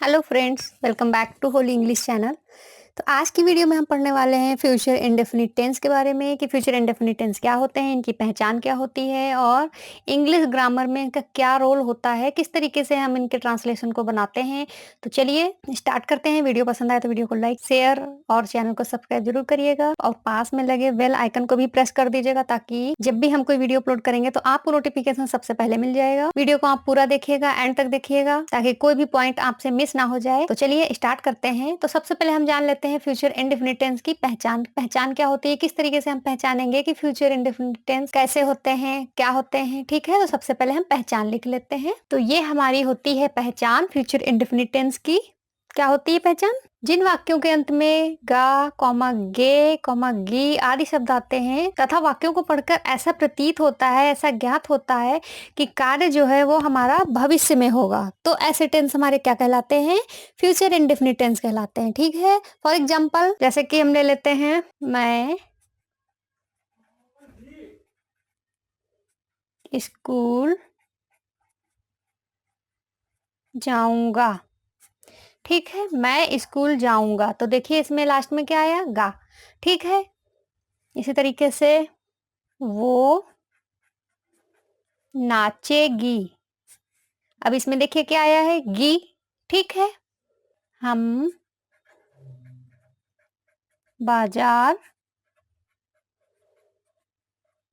Hello friends, welcome back to holy English channel. तो आज की वीडियो में हम पढ़ने वाले हैं फ्यूचर इंडेफिनिट टेंस के बारे में कि फ्यूचर इंडेफिनिट टेंस क्या होते हैं, इनकी पहचान क्या होती है और इंग्लिश ग्रामर में इनका क्या रोल होता है, किस तरीके से हम इनके ट्रांसलेशन को बनाते हैं। तो चलिए स्टार्ट करते हैं। वीडियो पसंद आए तो वीडियो को लाइक, शेयर और चैनल को सब्सक्राइब जरूर करिएगा और पास में लगे बेल आइकन को भी प्रेस कर दीजिएगा ताकि जब भी हम कोई वीडियो अपलोड करेंगे तो आपको नोटिफिकेशन सबसे पहले मिल जाएगा। वीडियो को आप पूरा देखिएगा, एंड तक देखिएगा ताकि कोई भी पॉइंट आपसे मिस ना हो जाए। तो चलिए स्टार्ट करते हैं। तो सबसे पहले हम जान लेते हैं फ्यूचर इंडेफिनिट टेंस की पहचान क्या होती है, किस तरीके से हम पहचानेंगे कि फ्यूचर इंडेफिनिट टेंस कैसे होते हैं, क्या होते हैं। ठीक है, तो सबसे पहले हम पहचान लिख लेते हैं। तो ये हमारी होती है पहचान फ्यूचर इंडेफिनिट टेंस की। क्या होती है पहचान? जिन वाक्यों के अंत में गा, कॉमा, गे, कॉमा, गी आदि शब्द आते हैं तथा वाक्यों को पढ़कर ऐसा प्रतीत होता है, ऐसा ज्ञात होता है कि कार्य जो है वो हमारा भविष्य में होगा, तो ऐसे टेंस हमारे क्या कहलाते हैं? फ्यूचर इंडेफिनिट टेंस कहलाते हैं। ठीक है, फॉर एग्जाम्पल जैसे कि हम ले लेते हैं, मैं स्कूल जाऊंगा। ठीक है, मैं स्कूल जाऊंगा, तो देखिए इसमें लास्ट में क्या आया? गा। ठीक है, इसी तरीके से वो नाचेगी। अब इसमें देखिए क्या आया है? गी। ठीक है, हम बाजार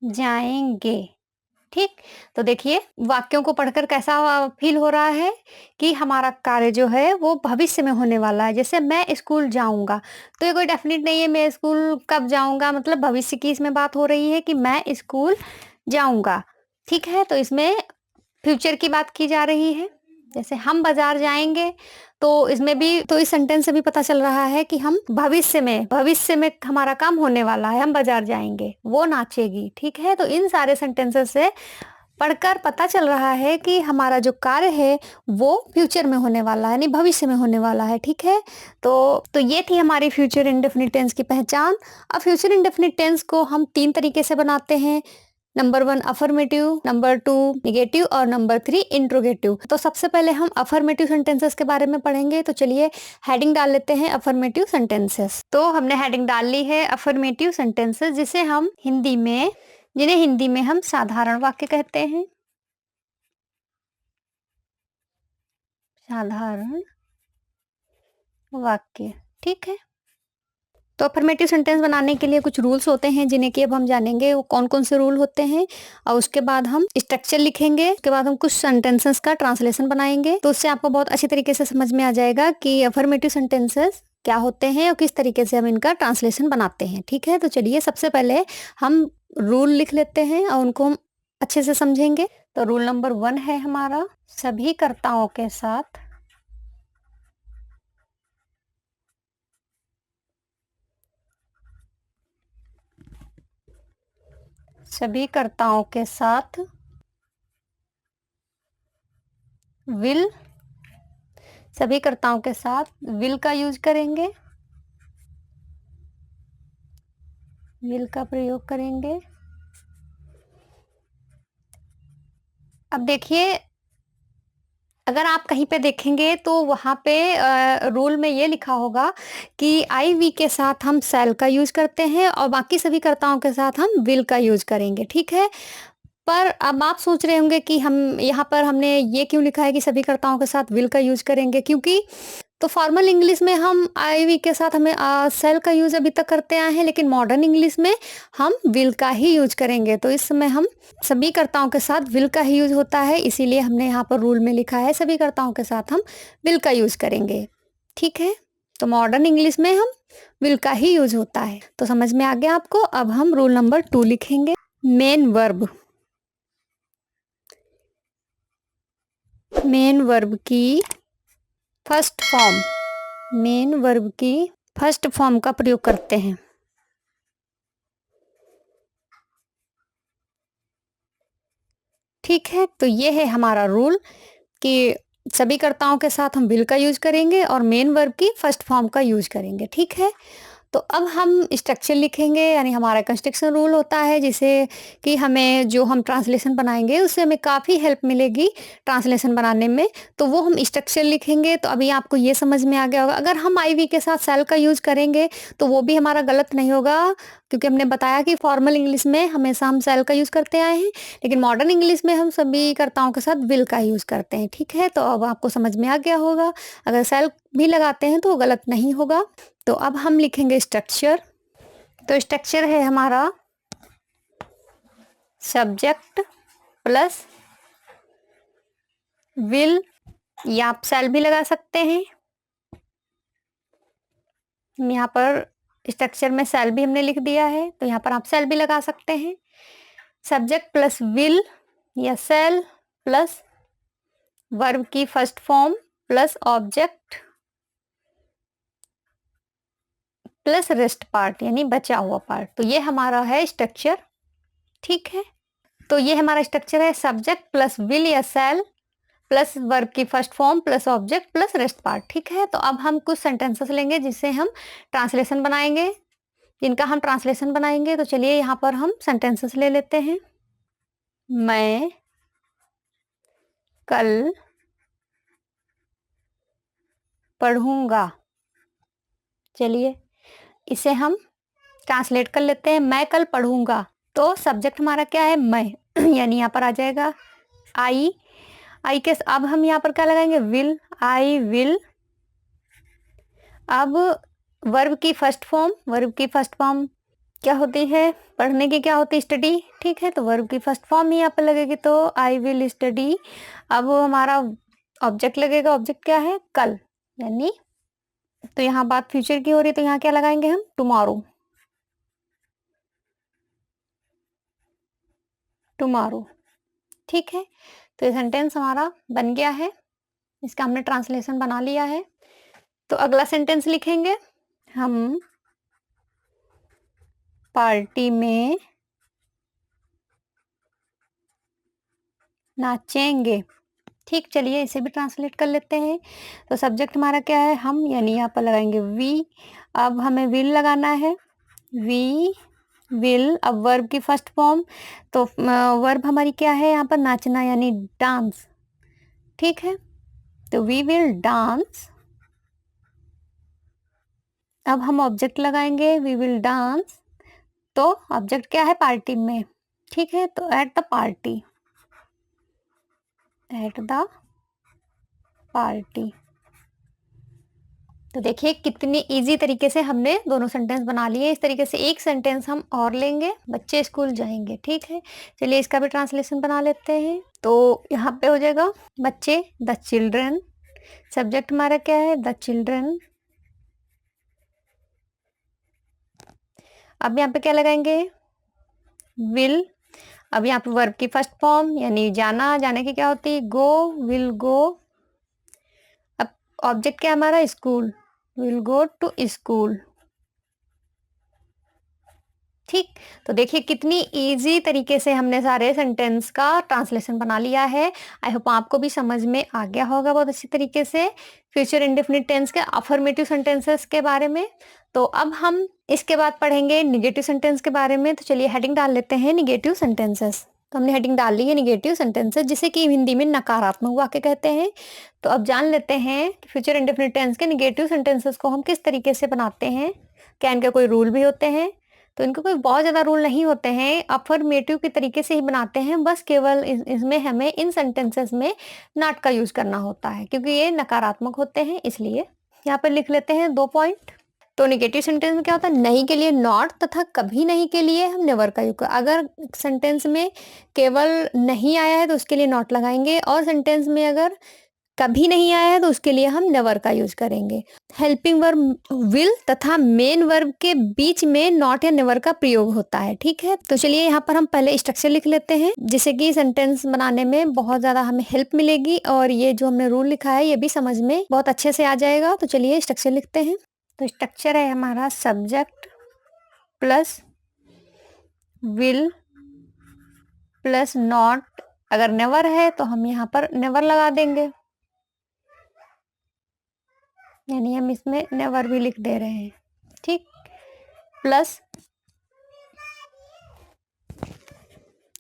जाएंगे। ठीक, तो देखिए वाक्यों को पढ़कर कैसा फील हो रहा है कि हमारा कार्य जो है वो भविष्य में होने वाला है। जैसे मैं स्कूल जाऊंगा, तो ये कोई डेफिनेट नहीं है मैं स्कूल कब जाऊंगा, मतलब भविष्य की इसमें बात हो रही है कि मैं स्कूल जाऊंगा। ठीक है, तो इसमें फ्यूचर की बात की जा रही है। जैसे हम बाजार जाएंगे, तो इसमें भी तो इस सेंटेंस से भी पता चल रहा है कि हम भविष्य में हमारा काम होने वाला है, हम बाजार जाएंगे। वो नाचेगी। ठीक है, तो इन सारे सेंटेंसेस से पढ़कर पता चल रहा है कि हमारा जो कार्य है वो फ्यूचर में होने वाला है, यानी भविष्य में होने वाला है। ठीक है, तो ये थी हमारी फ्यूचर इंडेफिनिट टेंस की पहचान। अब फ्यूचर इंडेफिनिट टेंस को हम 3 तरीके से बनाते हैं। नंबर 1 अफर्मेटिव, नंबर 2 निगेटिव और नंबर 3 इंट्रोगेटिव। तो सबसे पहले हम अफर्मेटिव सेंटेंसेस के बारे में पढ़ेंगे। तो चलिए हेडिंग डाल लेते हैं अफर्मेटिव सेंटेंसेस। तो हमने हेडिंग डाल ली है अफर्मेटिव सेंटेंसेस, जिन्हें हिंदी में हम साधारण वाक्य कहते हैं। साधारण वाक्य। ठीक है, तो अफर्मेटिव सेंटेंस बनाने के लिए कुछ रूल्स होते हैं जिन्हें कि अब हम जानेंगे वो कौन कौन से रूल होते हैं, और उसके बाद हम स्ट्रक्चर लिखेंगे। उसके बाद हम कुछ सेंटेंसेस का ट्रांसलेशन बनाएंगे, तो उससे आपको बहुत अच्छी तरीके से समझ में आ जाएगा कि अफर्मेटिव सेंटेंसेस क्या होते हैं और किस तरीके से हम इनका ट्रांसलेशन बनाते हैं। ठीक है, तो चलिए सबसे पहले हम रूल लिख लेते हैं और उनको हम अच्छे से समझेंगे। तो रूल नंबर 1 है हमारा, सभी कर्ताओं के साथ सभी कर्ताओं के साथ विल सभी कर्ताओं के साथ विल का यूज करेंगे, विल का प्रयोग करेंगे। अब देखिए अगर आप कहीं पे देखेंगे तो वहां पे रूल में ये लिखा होगा कि आई वी के साथ हम सेल का यूज करते हैं और बाकी सभी कर्ताओं के साथ हम विल का यूज करेंगे। ठीक है, पर अब आप सोच रहे होंगे कि हम यहाँ पर हमने ये क्यों लिखा है कि सभी कर्ताओं के साथ विल का यूज करेंगे, क्योंकि तो फॉर्मल इंग्लिश में हम आई वी के साथ हमें सेल का यूज अभी तक करते आए हैं, लेकिन मॉडर्न इंग्लिश में हम विल का ही यूज करेंगे। तो इस समय हम सभी कर्ताओं के साथ विल का ही यूज होता है, इसीलिए हमने यहाँ पर रूल में लिखा है सभी कर्ताओं के साथ हम विल का यूज करेंगे। ठीक है, तो मॉडर्न इंग्लिश में हम विल का ही यूज होता है। तो समझ में आ गया आपको। अब हम रूल नंबर 2 लिखेंगे, मेन वर्ब। मेन वर्ब की फर्स्ट फॉर्म मेन वर्ब की फर्स्ट फॉर्म का प्रयोग करते हैं। ठीक है, तो ये है हमारा रूल कि सभी कर्ताओं के साथ हम विल का यूज करेंगे और मेन वर्ब की फर्स्ट फॉर्म का यूज करेंगे। ठीक है, तो अब हम स्ट्रक्चर लिखेंगे, यानी हमारा कंस्ट्रक्शन रूल होता है जिसे कि हमें जो हम ट्रांसलेशन बनाएँगे उससे हमें काफ़ी हेल्प मिलेगी ट्रांसलेशन बनाने में। तो वो हम स्ट्रक्चर लिखेंगे। तो अभी आपको ये समझ में आ गया होगा, अगर हम आईवी के साथ सेल का यूज़ करेंगे तो वो भी हमारा गलत नहीं होगा, क्योंकि हमने बताया कि फॉर्मल इंग्लिश में हमेशा हम सेल का यूज़ करते आए हैं, लेकिन मॉडर्न इंग्लिश में हम सभी कर्ताओं के साथ विल का यूज़ करते हैं। ठीक है? तो अब आपको समझ में आ गया होगा, अगर सेल भी लगाते हैं तो वो गलत नहीं होगा। तो अब हम लिखेंगे स्ट्रक्चर। तो स्ट्रक्चर है हमारा सब्जेक्ट प्लस विल, या आप सेल भी लगा सकते हैं। यहाँ पर स्ट्रक्चर में सेल भी हमने लिख दिया है, तो यहाँ पर आप सेल भी लगा सकते हैं। सब्जेक्ट प्लस विल या सेल प्लस वर्ब की first form plus object plus rest part, यानी बचा हुआ पार्ट। तो ये हमारा है स्ट्रक्चर। ठीक है? तो ये हमारा स्ट्रक्चर है सब्जेक्ट प्लस विल या सेल प्लस वर्ब की first form plus object plus rest part. ठीक है? तो अब हम कुछ सेंटेंसेस लेंगे जिससे हम ट्रांसलेशन बनाएंगे, जिनका हम ट्रांसलेशन बनाएंगे। तो चलिए यहाँ पर हम सेंटेंसेस ले लेते हैं। मैं कल पढ़ूंगा। चलिए इसे हम ट्रांसलेट कर लेते हैं। मैं कल पढ़ूंगा। तो सब्जेक्ट हमारा क्या है? मैं यानी यहाँ पर आ जाएगा आई। आई के अब हम यहाँ पर क्या लगाएंगे? विल। I will. अब वर्ब की फर्स्ट फॉर्म, वर्ब की फर्स्ट फॉर्म क्या होती है? पढ़ने की क्या होती है? स्टडी। ठीक है? तो वर्ब की फर्स्ट फॉर्म ही यहाँ पर लगेगी, तो आई विल स्टडी। अब हमारा ऑब्जेक्ट लगेगा। ऑब्जेक्ट क्या है? कल, यानी तो यहाँ बात फ्यूचर की हो रही है, तो यहाँ क्या लगाएंगे हम? टुमारो। टुमारो। ठीक है? तो ये सेंटेंस हमारा बन गया है, इसका हमने ट्रांसलेशन बना लिया है। तो अगला सेंटेंस लिखेंगे हम, पार्टी में नाचेंगे। ठीक, चलिए इसे भी ट्रांसलेट कर लेते हैं। तो सब्जेक्ट हमारा क्या है? हम, यानी यहाँ पर लगाएंगे वी। अब हमें विल लगाना है। We will. अब वर्ब की फर्स्ट फॉर्म, तो वर्ब हमारी क्या है यहाँ पर? नाचना, यानी डांस। ठीक है? तो वी विल डांस। अब हम ऑब्जेक्ट लगाएंगे, वी विल डांस। तो ऑब्जेक्ट क्या है? पार्टी में। ठीक है? तो at the party. At the party. तो देखिए कितनी इजी तरीके से हमने दोनों सेंटेंस बना लिए। इस तरीके से एक सेंटेंस हम और लेंगे, बच्चे स्कूल जाएंगे। ठीक है? चलिए इसका भी ट्रांसलेशन बना लेते हैं। तो यहाँ पे हो जाएगा बच्चे, द चिल्ड्रन। सब्जेक्ट हमारा क्या है? The children. अब यहाँ पे क्या लगाएंगे? विल। अब यहाँ पे वर्ब की फर्स्ट फॉर्म, यानी जाना, जाने की क्या होती है? गो। Will go. अब ऑब्जेक्ट क्या है हमारा? School. Will go to school. ठीक, तो देखिए कितनी इजी तरीके से हमने सारे सेंटेंस का ट्रांसलेशन बना लिया है। आई होप आपको भी समझ में आ गया होगा बहुत अच्छी तरीके से फ्यूचर इंडेफिनिट टेंस के अफर्मेटिव सेंटेंसेस के बारे में। तो अब हम इसके बाद पढ़ेंगे निगेटिव सेंटेंस के बारे में। तो चलिए हेडिंग डाल लेते हैं, निगेटिव सेंटेंसेस। तो हमने हेडिंग डाल ली है निगेटिव सेंटेंसेस, जिसे कि हिंदी में नकारात्मक वाक्य कहते हैं। तो अब जान लेते हैं कि फ्यूचर इंडेफिनिट टेंस के निगेटिव सेंटेंसेस को हम किस तरीके से बनाते हैं, क्या इनके कोई रूल भी होते हैं। तो इनको कोई बहुत ज़्यादा रूल नहीं होते हैं, अफर्मेटिव के तरीके से ही बनाते हैं। बस केवल इसमें हमें इन सेंटेंसेस में नॉट का यूज़ करना होता है, क्योंकि ये नकारात्मक होते हैं। इसलिए यहाँ पर लिख लेते हैं 2 पॉइंट। तो निगेटिव सेंटेंस में क्या होता है? नहीं के लिए नॉट, तथा कभी नहीं के लिए हम नेवर का यूज कर। अगर सेंटेंस में केवल नहीं आया है तो उसके लिए नॉट लगाएंगे, और सेंटेंस में अगर कभी नहीं आया है तो उसके लिए हम नेवर का यूज करेंगे। हेल्पिंग वर्ब विल तथा मेन वर्ब के बीच में नॉट या नेवर का प्रयोग होता है। ठीक है? तो चलिए यहाँ पर हम पहले स्ट्रक्चर लिख लेते हैं, जिससे कि सेंटेंस बनाने में बहुत ज्यादा हमें हेल्प मिलेगी, और ये जो हमने रूल लिखा है ये भी समझ में बहुत अच्छे से आ जाएगा। तो चलिए स्ट्रक्चर लिखते हैं। तो स्ट्रक्चर है हमारा subject plus will plus not. अगर नेवर है तो हम यहाँ पर नेवर लगा देंगे, यानी हम इसमें नेवर भी लिख दे रहे हैं। ठीक, प्लस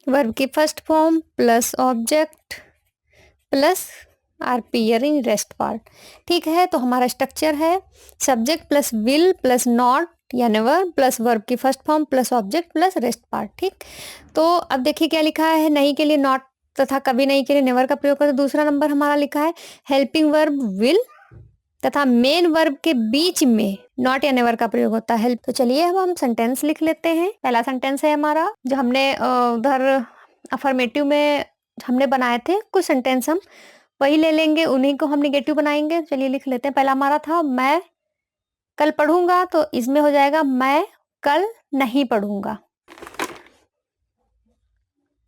वर्ब की first form plus object plus RP यानी रेस्ट पार्ट। ठीक है, तो हमारा स्ट्रक्चर है subject plus will plus not या नेवर प्लस वर्ब की first form plus object plus rest part. ठीक, तो अब देखिए क्या लिखा है, नहीं के लिए नॉट तथा कभी नहीं के लिए नेवर का प्रयोग करते। दूसरा नंबर हमारा लिखा है हेल्पिंग वर्ब विल तथा मेन वर्ब के बीच में नॉट या नेवर का प्रयोग होता है हेल्प। तो चलिए अब हम सेंटेंस लिख लेते हैं। पहला सेंटेंस है हमारा जो हमने उधर अफर्मेटिव में हमने बनाए थे, कुछ सेंटेंस हम वही ले लेंगे, उन्हीं को हम निगेटिव बनाएंगे। चलिए लिख लेते हैं। पहला हमारा था मैं कल पढ़ूंगा, तो इसमें हो जाएगा मैं कल नहीं पढ़ूंगा।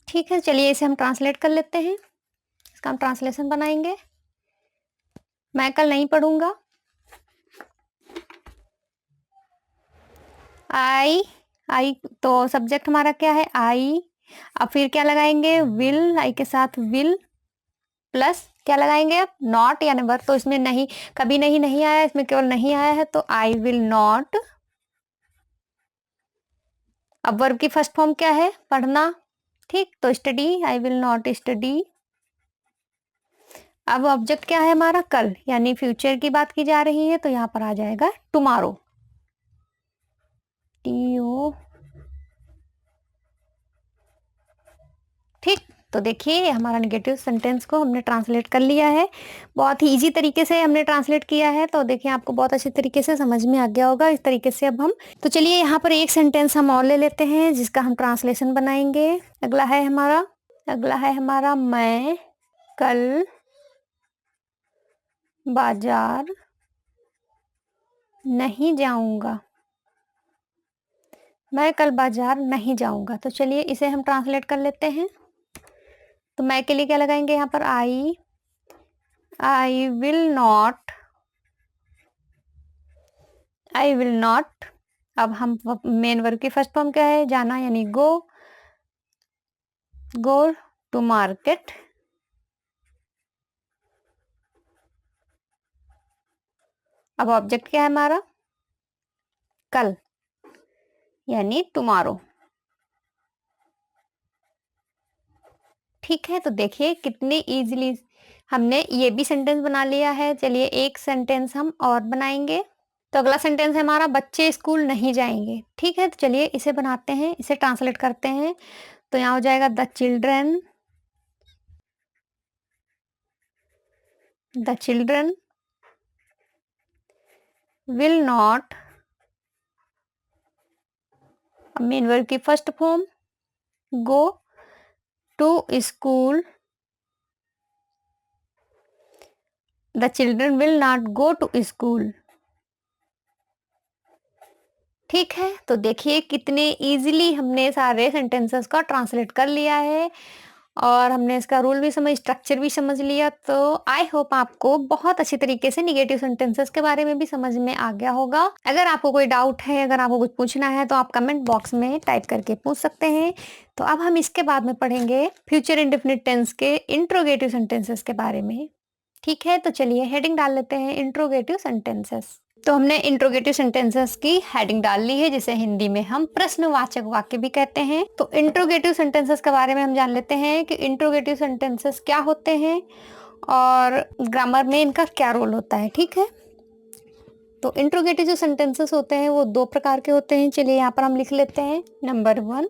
ठीक है, चलिए इसे हम ट्रांसलेट कर लेते हैं, इसका हम ट्रांसलेशन बनाएंगे। मैं कल नहीं पढ़ूंगा। आई तो सब्जेक्ट हमारा क्या है आई। अब फिर क्या लगाएंगे विल, आई के साथ विल प्लस क्या लगाएंगे अब नॉट या नेवर। तो इसमें नहीं कभी नहीं नहीं आया, इसमें केवल नहीं आया है, तो आई विल नॉट। अब वर्ब की फर्स्ट फॉर्म क्या है पढ़ना। ठीक, तो study, I will not study. अब ऑब्जेक्ट क्या है हमारा कल, यानी फ्यूचर की बात की जा रही है, तो यहाँ पर आ जाएगा टुमारो, TO। ठीक, तो देखिए हमारा नेगेटिव सेंटेंस को हमने ट्रांसलेट कर लिया है। बहुत ही इजी तरीके से हमने ट्रांसलेट किया है, तो देखिए आपको बहुत अच्छे तरीके से समझ में आ गया होगा इस तरीके से। अब हम तो चलिए यहाँ पर एक सेंटेंस हम और ले लेते हैं जिसका हम ट्रांसलेशन बनाएंगे। अगला है हमारा मैं कल बाजार नहीं जाऊंगा। मैं कल बाजार नहीं जाऊंगा। तो चलिए इसे हम ट्रांसलेट कर लेते हैं। तो मैं के लिए क्या लगाएंगे यहाँ पर आई विल नॉट। अब हम मेन वर्ब की फर्स्ट फॉर्म क्या है जाना, यानी गो टू मार्केट। अब ऑब्जेक्ट क्या है हमारा कल, यानी टुमारो। ठीक है, तो देखिए कितने इजीली हमने ये भी सेंटेंस बना लिया है। चलिए एक सेंटेंस हम और बनाएंगे। तो अगला सेंटेंस है हमारा बच्चे स्कूल नहीं जाएंगे। ठीक है, तो चलिए इसे बनाते हैं, इसे ट्रांसलेट करते हैं। तो यहाँ हो जाएगा the children will not, main verb की first form go to school. The children will not go to school. ठीक है, तो देखिए कितने इजीली हमने सारे सेंटेंसेस का ट्रांसलेट कर लिया है और हमने इसका रूल भी समझ, स्ट्रक्चर भी समझ लिया। तो आई होप आपको बहुत अच्छी तरीके से निगेटिव सेंटेंसेस के बारे में भी समझ में आ गया होगा। अगर आपको कोई डाउट है, अगर आपको कुछ पूछना है, तो आप कमेंट बॉक्स में टाइप करके पूछ सकते हैं। तो अब हम इसके बाद में पढ़ेंगे फ्यूचर इंडेफिनिट टेंस के इंट्रोगेटिव सेंटेंसेस के बारे में। ठीक है, तो चलिए हेडिंग डाल लेते हैं इंट्रोगेटिव सेंटेंसेस। तो हमने इंट्रोगेटिव सेंटेंसेस की हेडिंग डाल ली है, जिसे हिंदी में हम प्रश्नवाचक वाक्य भी कहते हैं। तो इंट्रोगेटिव सेंटेंसेस के बारे में हम जान लेते हैं कि इंट्रोगेटिव सेंटेंसेस क्या होते हैं और ग्रामर में इनका क्या रोल होता है। ठीक है, तो इंट्रोगेटिव जो सेंटेंसेस होते हैं वो दो प्रकार के होते हैं। चलिए यहाँ पर हम लिख लेते हैं। Number 1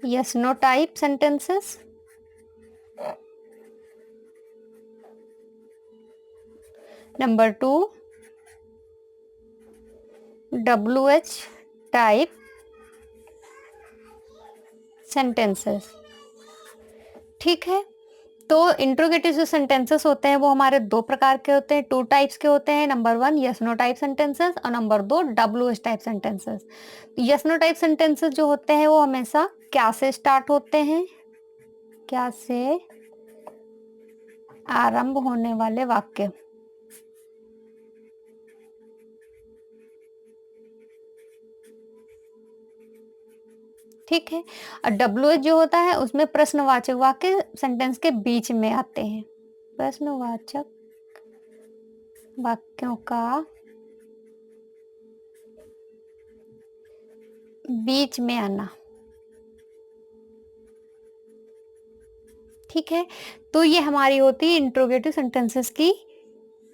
yes no type sentences. Number 2 WH type sentences. ठीक है, तो इंट्रोगेटिव जो सेंटेंसेस होते हैं वो हमारे दो प्रकार के होते हैं, 2 टाइप्स के होते हैं। Number 1 yes no type sentences और number 2 WH type sentences. Yes no type sentences जो होते हैं वो हमेशा क्या से स्टार्ट होते हैं, क्या से आरंभ होने वाले वाक्य। ठीक है, और WH जो होता है उसमें प्रश्नवाचक वाक्य सेंटेंस के बीच में आते हैं। प्रश्नवाचक वाक्यों का बीच में आना। ठीक है, तो ये हमारी होती है इंट्रोगेटिव सेंटेंसेस की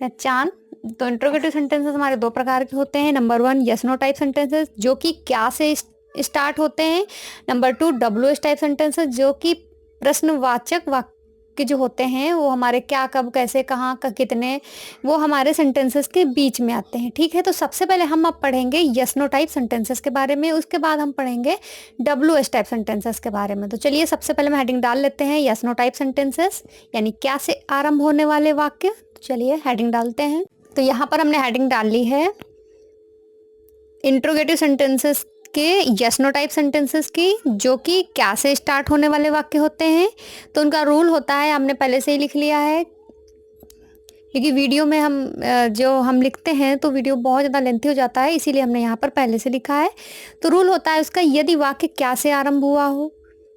पहचान। तो इंट्रोगेटिव सेंटेंसेस हमारे दो प्रकार के होते हैं। Number 1 yes no type sentences जो कि क्या से स्टार्ट होते हैं। नंबर 2 WH टाइप सेंटेंसेस जो कि प्रश्नवाचक वाक्य जो होते हैं, वो हमारे क्या, कब, कैसे, कहाँ, कितने, वो हमारे सेंटेंसेस के बीच में आते हैं। ठीक है, तो सबसे पहले हम अब पढ़ेंगे यस नो टाइप सेंटेंसेस के बारे में, उसके बाद हम पढ़ेंगे WH टाइप सेंटेंसेस के बारे में। तो चलिए सबसे पहले हम हेडिंग डाल लेते हैं यस नो टाइप सेंटेंसेस, यानी क्या से आरंभ होने वाले वाक्य। तो चलिए हेडिंग डालते हैं। तो यहाँ पर हमने हेडिंग डाल ली है इंट्रोगेटिव सेंटेंसेस के यस नो टाइप सेंटेंसेस की, जो कि क्या से स्टार्ट होने वाले वाक्य होते हैं। तो उनका रूल होता है, हमने पहले से ही लिख लिया है, क्योंकि वीडियो में हम लिखते हैं तो वीडियो बहुत ज़्यादा लेंथी हो जाता है, इसीलिए हमने यहाँ पर पहले से लिखा है। तो रूल होता है उसका, यदि वाक्य क्या से आरंभ हुआ हो,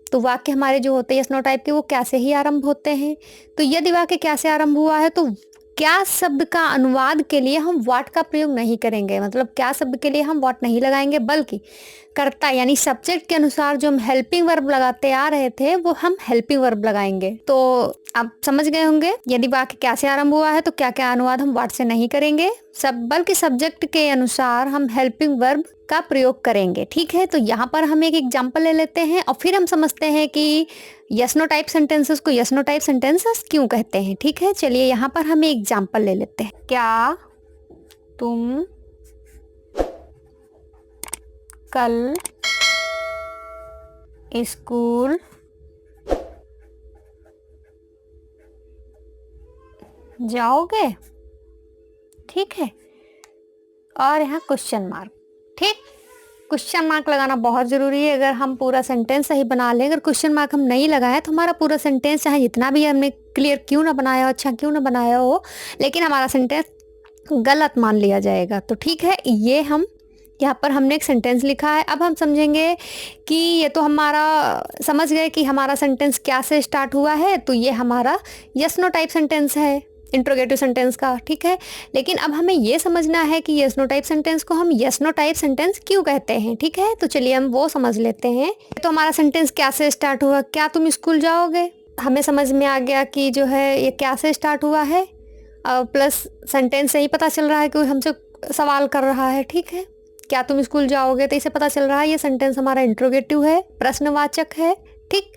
तो वाक्य हमारे जो होते हैं यस नो टाइप के, वो क्या से ही आरंभ होते हैं। तो यदि वाक्य क्या से आरंभ हुआ है, तो क्या शब्द का अनुवाद के लिए हम व्हाट का प्रयोग नहीं करेंगे, मतलब क्या शब्द के लिए हम व्हाट नहीं लगाएंगे, बल्कि कर्ता यानी सब्जेक्ट के अनुसार जो हम हेल्पिंग वर्ब लगाते आ रहे थे, वो हम हेल्पिंग वर्ब लगाएंगे। तो आप समझ गए होंगे, यदि वाक्य क्या से आरंभ हुआ है तो क्या क्या अनुवाद हम व्हाट से नहीं करेंगे, बल्कि सब्जेक्ट के अनुसार हम हेल्पिंग वर्ब का प्रयोग करेंगे। ठीक है, तो यहाँ पर हम एक एग्जाम्पल ले लेते हैं और फिर हम समझते हैं कि यस नो टाइप सेंटेंसेस को यस नो टाइप सेंटेंसेस क्यों कहते हैं। ठीक है, चलिए यहाँ पर हम एक एग्जाम्पल ले लेते हैं। क्या तुम कल स्कूल जाओगे? ठीक है, और यहाँ क्वेश्चन मार्क। ठीक, क्वेश्चन मार्क लगाना बहुत ज़रूरी है। अगर हम पूरा सेंटेंस सही बना लें, अगर क्वेश्चन मार्क हम नहीं लगाए तो हमारा पूरा सेंटेंस चाहे जितना भी हमने क्लियर क्यों ना बनाया हो, अच्छा क्यों ना बनाया हो, लेकिन हमारा सेंटेंस गलत मान लिया जाएगा। तो ठीक है, ये हम यहाँ पर हमने एक सेंटेंस लिखा है। अब हम समझेंगे कि ये तो हमारा समझ गए कि हमारा सेंटेंस क्या से स्टार्ट हुआ है, तो ये हमारा यस नो टाइप सेंटेंस है इंट्रोगेटिव सेंटेंस का। ठीक है, लेकिन अब हमें ये समझना है कि यस नो टाइप सेंटेंस को हम यस नो टाइप सेंटेंस क्यों कहते हैं। ठीक है, तो चलिए हम वो समझ लेते हैं। तो हमारा सेंटेंस क्या से स्टार्ट हुआ, क्या तुम स्कूल जाओगे, हमें समझ में आ गया कि जो है ये क्या से स्टार्ट हुआ है, प्लस सेंटेंस से ही पता चल रहा है कि हमसे सवाल कर रहा है। ठीक है, क्या तुम स्कूल जाओगे, तो इसे पता चल रहा है ये सेंटेंस हमारा इंट्रोगेटिव है, प्रश्नवाचक है। ठीक,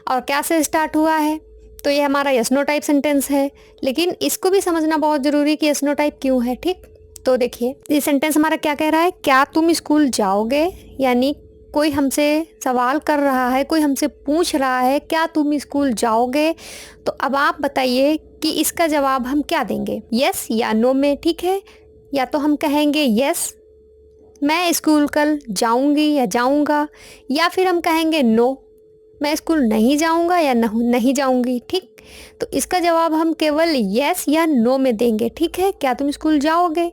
और क्या से स्टार्ट हुआ है, तो ये हमारा यस नो टाइप सेंटेंस है। लेकिन इसको भी समझना बहुत ज़रूरी है कि यस नो टाइप क्यों है। ठीक, तो देखिए ये सेंटेंस हमारा क्या कह रहा है, क्या तुम स्कूल जाओगे, यानी कोई हमसे सवाल कर रहा है, कोई हमसे पूछ रहा है क्या तुम स्कूल जाओगे। तो अब आप बताइए कि इसका जवाब हम क्या देंगे, यस या नो में। ठीक है, या तो हम कहेंगे यस मैं स्कूल कल जाऊंगी या जाऊंगा, या फिर हम कहेंगे नो मैं स्कूल नहीं जाऊंगा या नहीं जाऊंगी। ठीक, तो इसका जवाब हम केवल यस या नो में देंगे। ठीक है, क्या तुम स्कूल जाओगे,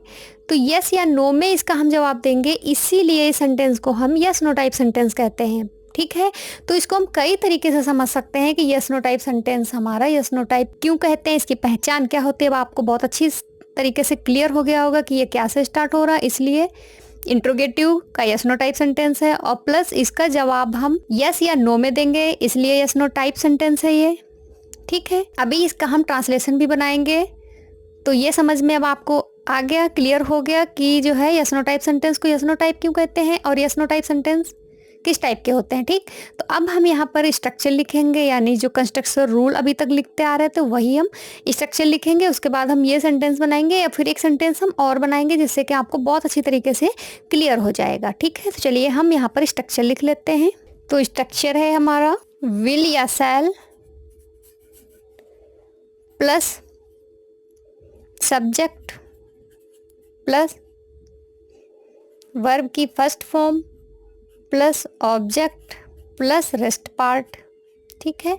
तो यस या नो में इसका हम जवाब देंगे, इसीलिए इस सेंटेंस को हम यस नो टाइप सेंटेंस कहते हैं। ठीक है, तो इसको हम कई तरीके से समझ सकते हैं कि यस नो टाइप सेंटेंस हमारा यस नो टाइप क्यों कहते हैं, इसकी पहचान क्या होती है। अब आपको बहुत अच्छी तरीके से क्लियर हो गया होगा कि ये क्या से स्टार्ट हो रहा है, इसलिए इंट्रोगेटिव का यस नो टाइप सेंटेंस है, और प्लस इसका जवाब हम यस या नो में देंगे, इसलिए यस नो टाइप सेंटेंस है ये। ठीक है, अभी इसका हम ट्रांसलेशन भी बनाएंगे। तो ये समझ में अब आपको आ गया, क्लियर हो गया कि जो है यस नो टाइप सेंटेंस को यस नो टाइप क्यों कहते हैं और यस नो टाइप सेंटेंस किस टाइप के होते हैं। ठीक, तो अब हम यहाँ पर स्ट्रक्चर लिखेंगे, यानी जो कंस्ट्रक्शन रूल अभी तक लिखते आ रहे थे वही हम स्ट्रक्चर लिखेंगे। उसके बाद हम ये सेंटेंस बनाएंगे या फिर एक सेंटेंस हम और बनाएंगे, जिससे कि आपको बहुत अच्छी तरीके से क्लियर हो जाएगा। ठीक है, तो चलिए हम यहाँ पर स्ट्रक्चर लिख लेते हैं। तो स्ट्रक्चर है हमारा विल या shall plus subject plus verb की first form plus object plus rest part. ठीक है,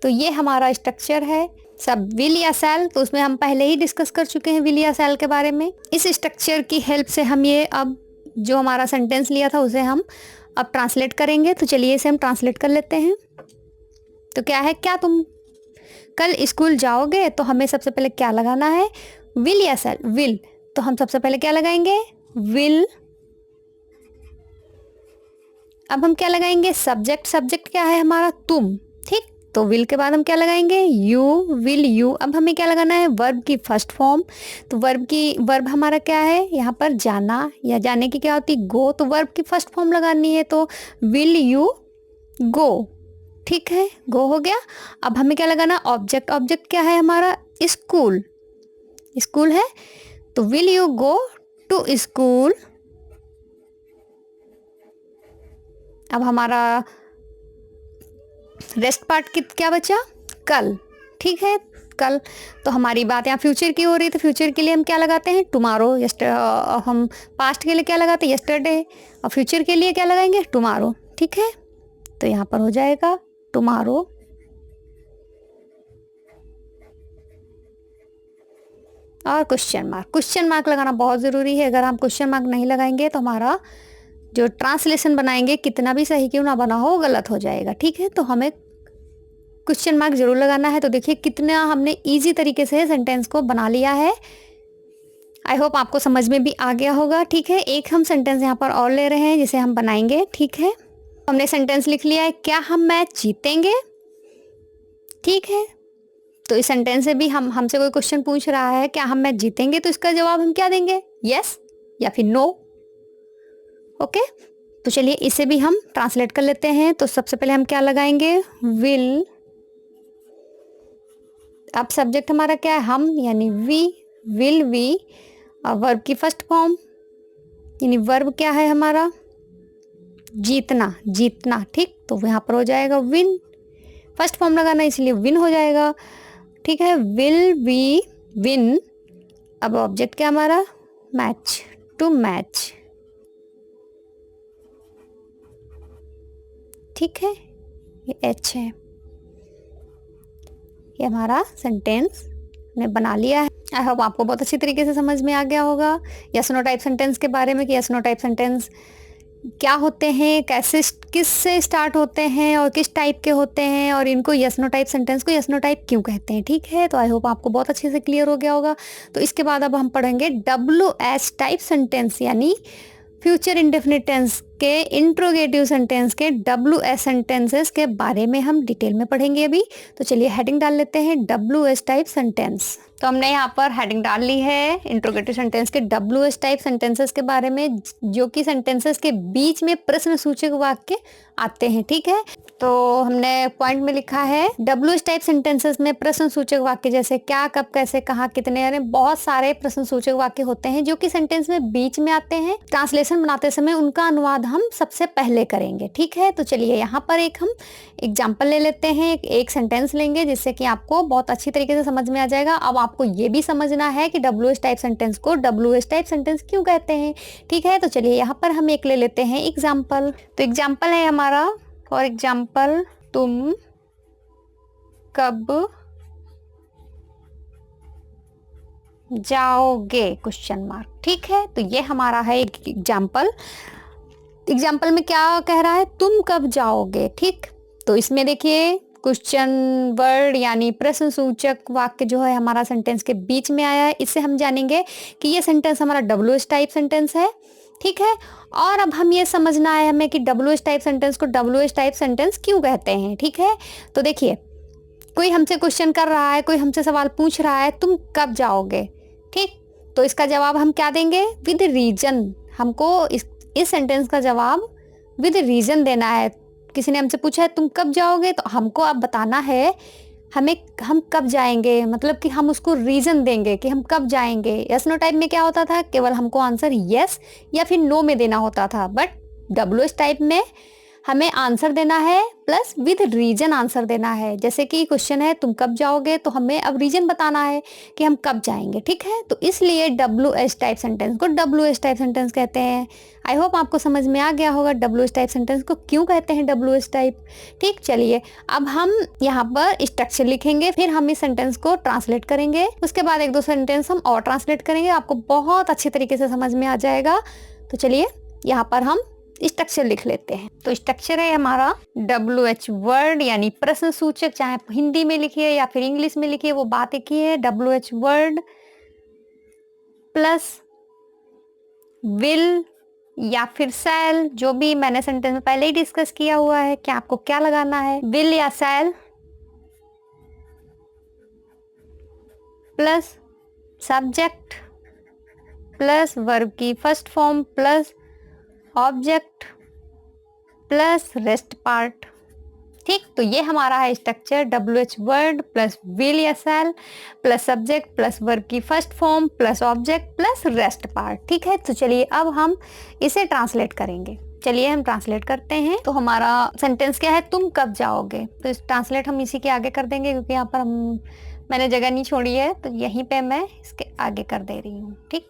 तो ये हमारा स्ट्रक्चर है। सब विल या शैल, तो उसमें हम पहले ही डिस्कस कर चुके हैं विल या शैल के बारे में। इस स्ट्रक्चर की हेल्प से हम ये अब जो हमारा सेंटेंस लिया था उसे हम अब ट्रांसलेट करेंगे। तो चलिए इसे हम ट्रांसलेट कर लेते हैं। तो क्या है, क्या तुम कल स्कूल जाओगे, तो हमें सबसे पहले क्या लगाना है, विल या शैल, विल। तो हम सबसे पहले क्या लगाएंगे, विल अब हम क्या लगाएंगे, सब्जेक्ट, सब्जेक्ट क्या है हमारा, तुम, ठीक। तो विल के बाद हम क्या लगाएंगे, यू, विल यू। अब हमें क्या लगाना है, वर्ब की फर्स्ट फॉर्म। तो वर्ब हमारा क्या है यहाँ पर, जाना, या जाने की क्या होती, गो। तो वर्ब की फर्स्ट फॉर्म लगानी है, तो विल यू गो, ठीक है, गो हो गया। अब हमें क्या लगाना, ऑब्जेक्ट, ऑब्जेक्ट क्या है हमारा, स्कूल, स्कूल है। तो will you go to school. अब हमारा रेस्ट पार्ट क्या बचा, कल, ठीक है, कल। तो हमारी बात यहाँ फ्यूचर की हो रही है, तो फ्यूचर के लिए हम क्या लगाते हैं, टुमारो। हम पास्ट के लिए क्या लगाते हैं, यस्टरडे। और फ्यूचर के लिए क्या लगाएंगे, टुमारो, ठीक है। तो यहाँ पर हो जाएगा टुमारो। और क्वेश्चन मार्क, क्वेश्चन मार्क लगाना बहुत ज़रूरी है। अगर हम क्वेश्चन मार्क नहीं लगाएंगे तो हमारा जो ट्रांसलेशन बनाएंगे, कितना भी सही क्यों ना बना हो, गलत हो जाएगा, ठीक है। तो हमें क्वेश्चन मार्क जरूर लगाना है। तो देखिए कितना हमने इजी तरीके से सेंटेंस को बना लिया है। आई होप आपको समझ में भी आ गया होगा, ठीक है। एक हम सेंटेंस यहाँ पर और ले रहे हैं जिसे हम बनाएंगे, ठीक है। हमने सेंटेंस लिख लिया है, क्या हम मैच जीतेंगे, ठीक है। तो इस सेंटेंस से भी हमसे कोई क्वेश्चन पूछ रहा है, क्या हम मैच जीतेंगे, तो इसका जवाब हम क्या देंगे, यस या फिर नो, ओके। तो चलिए इसे भी हम ट्रांसलेट कर लेते हैं। तो सबसे पहले हम क्या लगाएंगे, विल। अब सब्जेक्ट हमारा क्या है, हम, यानी वी, विल वी। और वर्ब की फर्स्ट फॉर्म, यानी वर्ब क्या है हमारा, जीतना, जीतना, ठीक। तो यहाँ पर हो जाएगा विन, फर्स्ट फॉर्म लगाना इसलिए विन हो जाएगा, ठीक है, विल वी विन। अब ऑब्जेक्ट क्या हमारा, मैच, टू मैच, ठीक है, ये एच है। ये हमारा सेंटेंस ने बना लिया है। आई होप आपको बहुत अच्छी तरीके से समझ में आ गया होगा यस नो टाइप सेंटेंस के बारे में, कि यस नो टाइप सेंटेंस क्या होते हैं, कैसे, किस से स्टार्ट होते हैं और किस टाइप के होते हैं, और इनको यस नो टाइप सेंटेंस को यस नो टाइप क्यों कहते हैं, ठीक है। तो आई होप आपको बहुत अच्छे से क्लियर हो गया होगा। तो इसके बाद अब हम पढ़ेंगे WH टाइप सेंटेंस, यानी फ्यूचर इंडेफिनिट टेंस के इंट्रोगेटिव सेंटेंस के WH सेंटेंसेस के बारे में हम डिटेल में पढ़ेंगे अभी। तो चलिए हेडिंग डाल लेते हैं, WH टाइप सेंटेंस। तो हमने यहाँ पर हेडिंग डाल ली है इंट्रोगेटिव सेंटेंस के WH टाइप सेंटेंसेस के बारे में, जो कि सेंटेंसेस के बीच में प्रश्नसूचक वाक्य आते हैं, ठीक है। तो हमने पॉइंट में लिखा है WH टाइप सेंटेंसेस में प्रश्नसूचक वाक्य जैसे क्या, कब, कैसे, कहाँ, कितने, यानी बहुत सारे प्रश्नसूचक वाक्य होते हैं जो कि सेंटेंस में बीच में आते हैं। ट्रांसलेशन बनाते समय उनका अनुवाद हम सबसे पहले करेंगे, ठीक है। तो चलिए यहाँ पर एक हम एग्जाम्पल ले लेते हैं, एक सेंटेंस लेंगे जिससे कि आपको बहुत अच्छी तरीके से समझ में आ जाएगा। अब आपको ये भी समझना है कि WH टाइप सेंटेंस को WH टाइप सेंटेंस क्यों कहते हैं, ठीक है। तो चलिए यहाँ पर हम एक ले लेते हैं एग्जाम्पल। तो एग्जाम्पल है हमारा, फॉर एग्जाम्पल, तुम कब जाओगे, क्वेश्चन मार्क, ठीक है। तो ये हमारा है एक एग्जाम्पल। एग्जाम्पल में क्या कह रहा है, तुम कब जाओगे, ठीक। तो इसमें देखिए क्वेश्चन वर्ड यानी प्रश्नसूचक वाक्य जो है हमारा सेंटेंस के बीच में आया है। इससे हम जानेंगे कि ये सेंटेंस हमारा WH टाइप सेंटेंस है, ठीक है। और अब हम ये समझना है हमें कि WH टाइप सेंटेंस को WH टाइप सेंटेंस क्यों कहते हैं, ठीक है। तो देखिए कोई हमसे क्वेश्चन कर रहा है, कोई हमसे सवाल पूछ रहा है, तुम कब जाओगे, ठीक। तो इसका जवाब हम क्या देंगे, विद रीजन। हमको इस सेंटेंस का जवाब विद रीजन देना है। किसी ने हमसे पूछा है तुम कब जाओगे, तो हमको अब बताना है हम कब जाएंगे, मतलब कि हम उसको रीजन देंगे कि हम कब जाएंगे। यस नो टाइप में क्या होता था, केवल हमको आंसर यस या फिर नो में देना होता था, बट WH टाइप में हमें आंसर देना है प्लस विद रीजन आंसर देना है। जैसे कि क्वेश्चन है तुम कब जाओगे, तो हमें अब रीजन बताना है कि हम कब जाएंगे, ठीक है। तो इसलिए WH टाइप सेंटेंस को WH टाइप सेंटेंस कहते हैं। आई होप आपको समझ में आ गया होगा WH टाइप सेंटेंस को क्यों कहते हैं WH टाइप, ठीक। चलिए अब हम यहाँ पर स्ट्रक्चर लिखेंगे, फिर हम इस सेंटेंस को ट्रांसलेट करेंगे, उसके बाद एक दो सेंटेंस हम और ट्रांसलेट करेंगे, आपको बहुत अच्छे तरीके से समझ में आ जाएगा। तो चलिए यहाँ पर हम स्ट्रक्चर लिख लेते हैं। तो स्ट्रक्चर है हमारा WH वर्ड यानी प्रश्न सूचक, चाहे हिंदी में लिखिए या फिर इंग्लिश में लिखिए, वो बात एक ही है। WH वर्ड प्लस विल या फिर शैल, जो भी मैंने सेंटेंस में पहले ही डिस्कस किया हुआ है कि आपको क्या लगाना है, विल या shall plus subject plus verb की first form plus object plus rest part. ठीक, तो ये हमारा है structure, WH word plus will या shall plus subject plus verb की first form plus object plus rest part. ठीक है, तो चलिए अब हम इसे ट्रांसलेट करेंगे। चलिए हम ट्रांसलेट करते हैं। तो हमारा सेंटेंस क्या है, तुम कब जाओगे। तो इस ट्रांसलेट हम इसी के आगे कर देंगे, क्योंकि यहाँ पर मैंने जगह नहीं छोड़ी है, तो यहीं पे मैं इसके आगे कर दे रही हूँ। ठीक,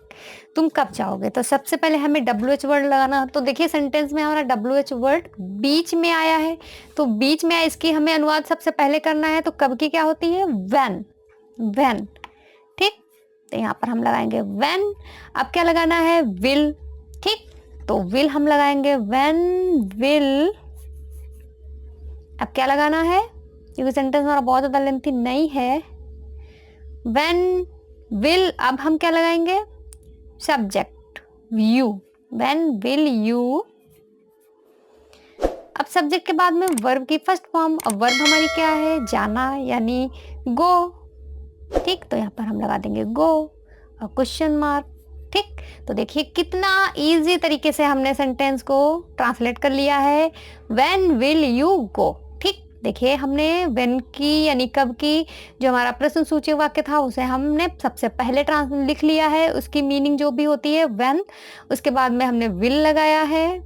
तुम कब जाओगे, तो सबसे पहले हमें WH वर्ड लगाना। तो देखिए सेंटेंस में हमारा WH वर्ड बीच में आया है, तो बीच में इसकी हमें अनुवाद सबसे पहले करना है। तो कब की क्या होती है, व्हेन, व्हेन। ठीक, तो यहाँ पर हम लगाएंगे व्हेन। अब क्या लगाना है, विल। ठीक, तो विल हम लगाएंगे व्हेन विल। अब क्या लगाना है, क्योंकि सेंटेंस हमारा बहुत ज़्यादा लेंथी नहीं है, व्हेन विल। अब हम क्या लगाएंगे, subject you, when will you. अब सब्जेक्ट के बाद में वर्ब की फर्स्ट फॉर्म। अब वर्ब हमारी क्या है, जाना, यानी गो। ठीक, तो यहाँ पर हम लगा देंगे गो और क्वेश्चन मार्क। ठीक, तो देखिए कितना इजी तरीके से हमने सेंटेंस को ट्रांसलेट कर लिया है, व्हेन विल यू गो। ठीक, देखिए हमने व्हेन की यानी कब की, जो हमारा प्रश्न सूचक वाक्य था उसे हमने सबसे पहले लिख लिया है, उसकी मीनिंग जो भी होती है व्हेन। उसके बाद में हमने विल लगाया है।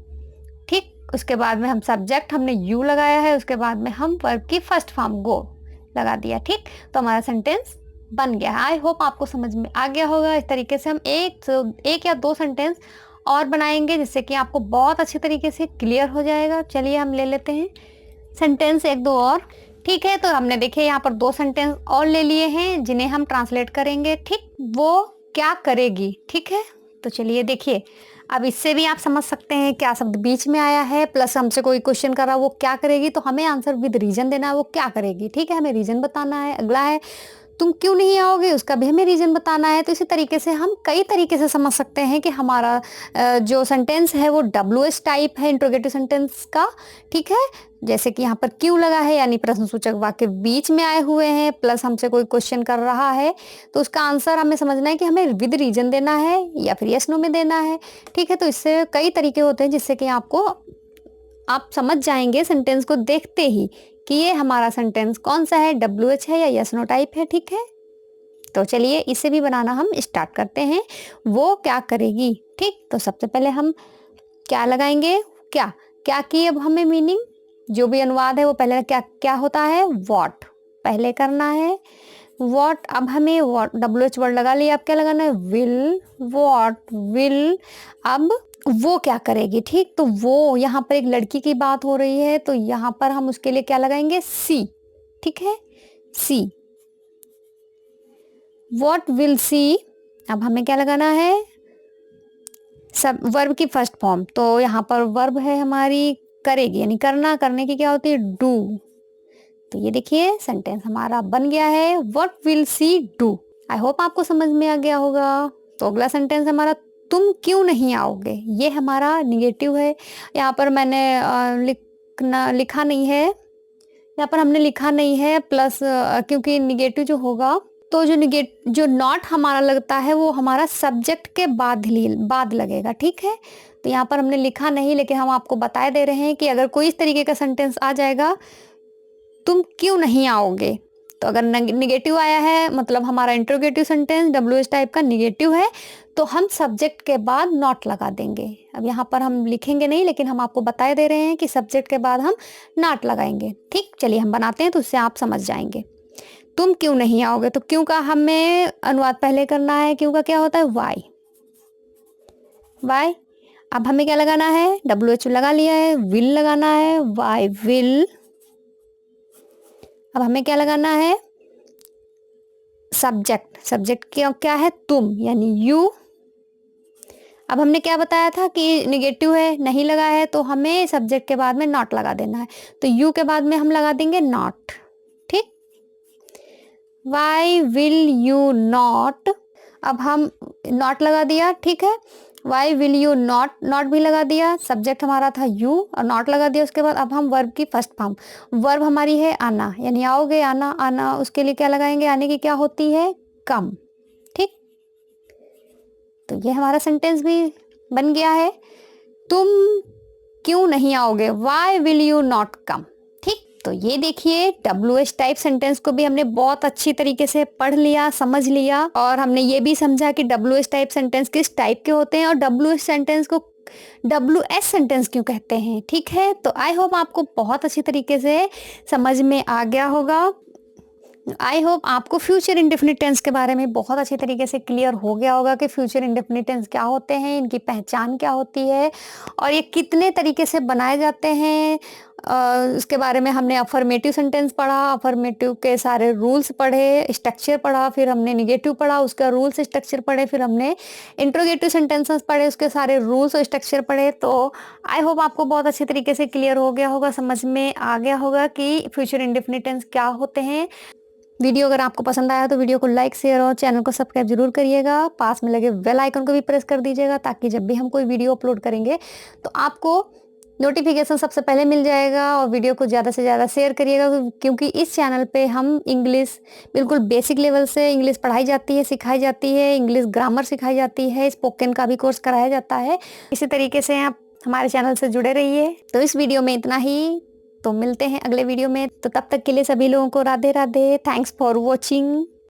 ठीक, उसके बाद में हम सब्जेक्ट हमने यू लगाया है। उसके बाद में हम वर्ब की फर्स्ट फॉर्म गो लगा दिया। ठीक, तो हमारा सेंटेंस बन गया। आई होप आपको समझ में आ गया होगा। इस तरीके से हम एक या दो सेंटेंस और बनाएंगे, जिससे कि आपको बहुत अच्छे तरीके से क्लियर हो जाएगा। चलिए हम ले लेते हैं सेंटेंस एक दो और। ठीक है, तो हमने देखे यहाँ पर दो सेंटेंस और ले लिए हैं, जिन्हें हम ट्रांसलेट करेंगे। ठीक, वो क्या करेगी। ठीक है, तो चलिए देखिए, अब इससे भी आप समझ सकते हैं क्या शब्द बीच में आया है, प्लस हमसे कोई क्वेश्चन कर रहा है वो क्या करेगी, तो हमें आंसर विद रीजन देना है, वो क्या करेगी। ठीक है, हमें रीजन बताना है। अगला है तुम क्यों नहीं आओगे, उसका भी हमें रीजन बताना है। तो इसी तरीके से हम कई तरीके से समझ सकते हैं कि हमारा जो सेंटेंस है वो WH टाइप है, इंट्रोगेटिव सेंटेंस का। ठीक है, जैसे कि यहाँ पर क्यों लगा है, यानी प्रश्नसूचक वाक्य बीच में आए हुए हैं, प्लस हमसे कोई क्वेश्चन कर रहा है, तो उसका आंसर हमें समझना है कि हमें विद रीजन देना है या फिर यस नो में देना है। ठीक है, तो इससे कई तरीके होते हैं, जिससे कि आप समझ जाएंगे सेंटेंस को देखते ही कि ये हमारा सेंटेंस कौन सा है, WH है या यस नो टाइप है। ठीक है, तो चलिए इसे भी बनाना हम स्टार्ट करते हैं। वो क्या करेगी। ठीक, तो सबसे पहले हम क्या लगाएंगे, क्या क्या की अब हमें मीनिंग, जो भी अनुवाद है वो पहले क्या क्या होता है, व्हाट पहले करना है, व्हाट। अब हमें WH वर्ड लगा लिया, अब क्या लगाना है, विल, व्हाट विल। अब वो क्या करेगी। ठीक, तो वो यहाँ पर एक लड़की की बात हो रही है, तो यहाँ पर हम उसके लिए क्या लगाएंगे, सी। ठीक है, सी, व्हाट विल सी। अब हमें क्या लगाना है, सब वर्ब की फर्स्ट फॉर्म। तो यहाँ पर वर्ब है हमारी करेगी, यानी करना, करने की क्या होती है, डू। तो ये देखिए सेंटेंस हमारा बन गया है, what will see do. I hope आपको समझ में आ गया होगा। तो अगला सेंटेंस हमारा तुम क्यों नहीं आओगे, ये हमारा निगेटिव है। यहाँ पर मैंने लिखा नहीं है, यहाँ पर हमने लिखा नहीं है प्लस, क्योंकि निगेटिव जो होगा, तो जो नॉट हमारा लगता है वो हमारा सब्जेक्ट के बाद लगेगा। ठीक है, तो यहाँ पर हमने लिखा नहीं, लेकिन हम आपको बताए दे रहे हैं कि अगर कोई इस तरीके का सेंटेंस आ जाएगा, तुम क्यों नहीं आओगे, तो अगर निगेटिव आया है, मतलब हमारा इंट्रोगेटिव सेंटेंस WH टाइप का निगेटिव है, तो हम सब्जेक्ट के बाद नॉट लगा देंगे। अब यहाँ पर हम लिखेंगे नहीं, लेकिन हम आपको बताए दे रहे हैं कि सब्जेक्ट के बाद हम नॉट लगाएंगे। ठीक, चलिए हम बनाते हैं, तो उससे आप समझ जाएंगे। तुम क्यों नहीं आओगे, तो क्यों का हमें अनुवाद पहले करना है। क्यों का क्या होता है, वाई, वाई। अब हमें क्या लगाना है, WH लगा लिया है, विल लगाना है, वाई विल। अब हमें क्या लगाना है, सब्जेक्ट, सब्जेक्ट क्या है, तुम, यानी यू। अब हमने क्या बताया था कि निगेटिव है, नहीं लगा है, तो हमें सब्जेक्ट के बाद में नॉट लगा देना है, तो यू के बाद में हम लगा देंगे नॉट। ठीक, वाई विल यू नॉट। अब हम नॉट लगा दिया। ठीक है, why will you not, not भी लगा दिया, सब्जेक्ट हमारा था यू और नॉट लगा दिया। उसके बाद अब हम वर्ब की फर्स्ट फॉर्म, वर्ब हमारी है आना, यानी आओगे, आना, आना, उसके लिए क्या लगाएंगे, आने की क्या होती है, कम। ठीक, तो ये हमारा सेंटेंस भी बन गया है। तुम क्यों नहीं आओगे, why will you not come. ठीक, तो ये देखिए WH टाइप सेंटेंस को भी हमने बहुत अच्छी तरीके से पढ़ लिया, समझ लिया, और हमने ये भी समझा कि WH टाइप सेंटेंस किस टाइप के होते हैं और WH सेंटेंस को WS सेंटेंस क्यों कहते हैं। ठीक है, तो आई होप आपको बहुत अच्छी तरीके से समझ में आ गया होगा। आई होप आपको फ्यूचर इंडेफिनिट टेंस के बारे में बहुत अच्छी तरीके से क्लियर हो गया होगा कि फ्यूचर इंडेफिनिट टेंस क्या होते हैं, इनकी पहचान क्या होती है और ये कितने तरीके से बनाए जाते हैं। उसके बारे में हमने अफर्मेटिव सेंटेंस पढ़ा, अफर्मेटिव के सारे रूल्स पढ़े, स्ट्रक्चर पढ़ा, फिर हमने निगेटिव पढ़ा, उसका रूल्स स्ट्रक्चर पढ़े, फिर हमने इंट्रोगेटिव सेंटेंसेस पढ़े, उसके सारे रूल्स और स्ट्रक्चर पढ़े। तो आई होप आपको बहुत अच्छी तरीके से क्लियर हो गया होगा, समझ में आ गया होगा कि फ्यूचर इंडेफिनिट टेंस क्या होते हैं। वीडियो अगर आपको पसंद आया तो वीडियो को लाइक, शेयर और चैनल को सब्सक्राइब जरूर करिएगा। पास में लगे बेल आइकन को भी प्रेस कर दीजिएगा ताकि जब भी हम कोई वीडियो अपलोड करेंगे तो आपको नोटिफिकेशन सबसे पहले मिल जाएगा। और वीडियो को ज़्यादा से ज़्यादा शेयर करिएगा क्योंकि इस चैनल पे हम इंग्लिश बिल्कुल बेसिक लेवल से इंग्लिश पढ़ाई जाती है, सिखाई जाती है, इंग्लिश ग्रामर सिखाई जाती है, स्पोकन का भी कोर्स कराया जाता है। इसी तरीके से आप हमारे चैनल से जुड़े रहिए। तो इस वीडियो में इतना ही, तो मिलते हैं अगले वीडियो में। तो तब तक के लिए सभी लोगों को Radhe Radhe. Thanks for watching.